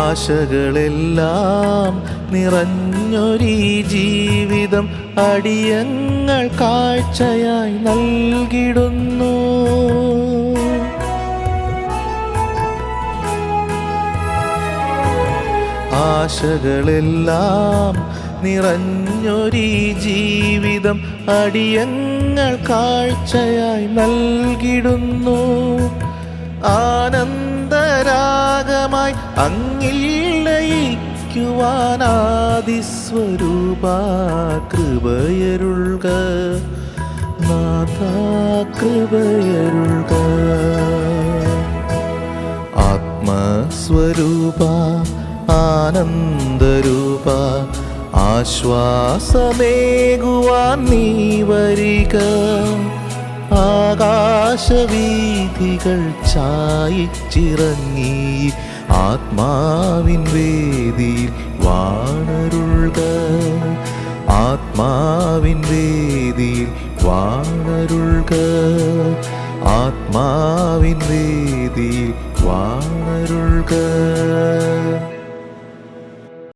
ആശകളെല്ലാം നിറഞ്ഞൊരീ ജീവിതം അടിയങ്ങൾ കാഴ്ചയായി നൽകിടുന്നു. ആശകളെല്ലാം നിറഞ്ഞൊരീ ജീവിതം അടിയങ്ങൾ കാഴ്ചയായി നൽകിടുന്നു. ആനന്ദരാഗമായി അങ്ങിൽ ലയിക്കുവാനാദിസ്വരൂപാ കൃപയരുൾക, നാഥാ കൃപയരുൾക. ആത്മസ്വരൂപ ആനന്ദരൂപ ആശ്വാസമേകുവാൻ നീ വരിക. ആകാശവീഥികൾ ചായിച്ചിറങ്ങി ആത്മാവിൻ വേദിയിൽ വാണരുൾക, ആത്മാവിൻ വേദിയിൽ വാണരുൾക, ആത്മാവിൻ വേദിയിൽ വാണരുൾക.